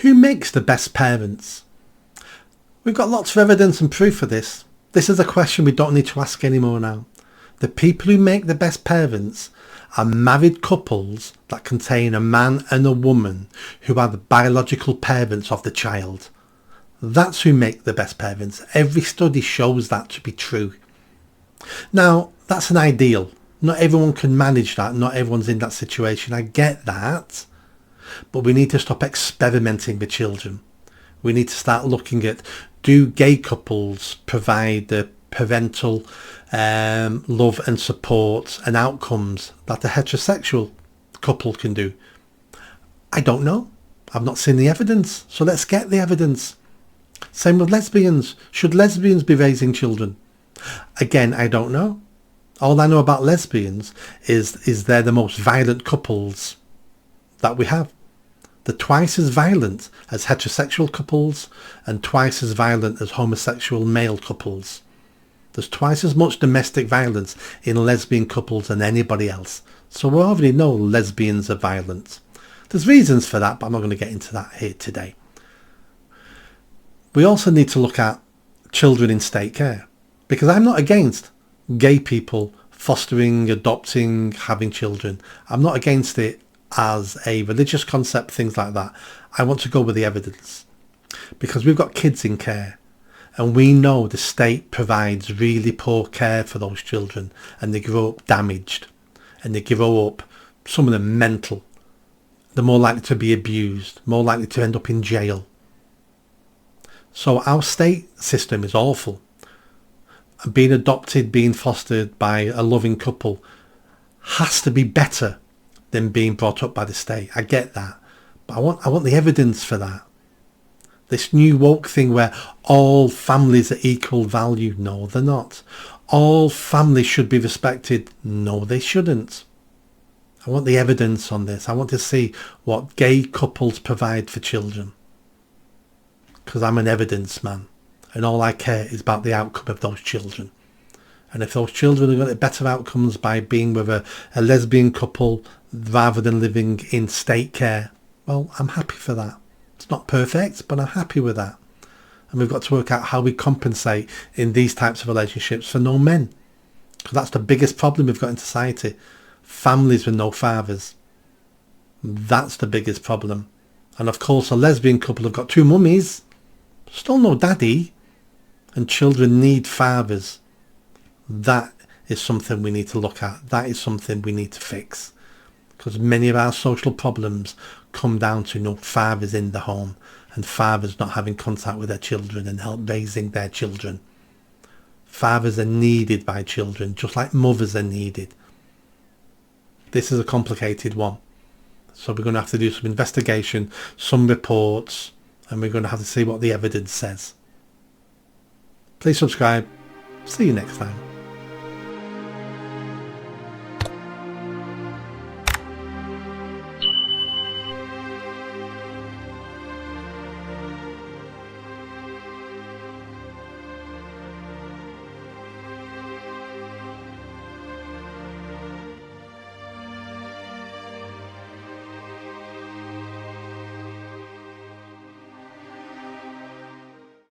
Who makes the best parents? We've got lots of evidence and proof for this. This is a question we don't need to ask anymore now. The people who make the best parents are married couples that contain a man and a woman who are the biological parents of the child. That's who make the best parents. Every study shows that to be true. Now, that's an ideal. Not everyone can manage that. Not everyone's in that situation. I get that. But we need to stop experimenting with children. We need to start looking at, do gay couples provide the parental love and support and outcomes that a heterosexual couple can do? I don't know. I've not seen the evidence. So let's get the evidence. Same with lesbians. Should lesbians be raising children? Again, I don't know. All I know about lesbians is they're the most violent couples that we have. They're twice as violent as heterosexual couples and twice as violent as homosexual male couples. There's twice as much domestic violence in lesbian couples than anybody else. So we already know lesbians are violent. There's reasons for that, but I'm not going to get into that here today. We also need to look at children in state care, because I'm not against gay people fostering, adopting, having children. I'm not against it as a religious concept, things like that. I want to go with the evidence, because we've got kids in care and we know the state provides really poor care for those children, and they grow up damaged and they grow up, some of them mental. They're more likely to be abused, more likely to end up in jail. So our state system is awful. Being adopted, being fostered by a loving couple has to be better than being brought up by the state. I get that. But I want the evidence for that. This new woke thing where all families are equal value. No, they're not. All families should be respected. No, they shouldn't. I want the evidence on this. I want to see what gay couples provide for children. Because I'm an evidence man. And all I care is about the outcome of those children. And if those children are getting better outcomes by being with a lesbian couple rather than living in state care, well, I'm happy for that. It's not perfect, but I'm happy with that. And we've got to work out how we compensate in these types of relationships for no men. Because that's the biggest problem we've got in society. Families with no fathers. That's the biggest problem. And of course, a lesbian couple have got two mummies, still no daddy, and children need fathers. That is something we need to look at. That is something we need to fix. Because many of our social problems come down to no fathers in the home, and fathers not having contact with their children and help raising their children. Fathers are needed by children, just like mothers are needed. This is a complicated one. So we're going to have to do some investigation, some reports, and we're going to have to see what the evidence says. Please subscribe. See you next time.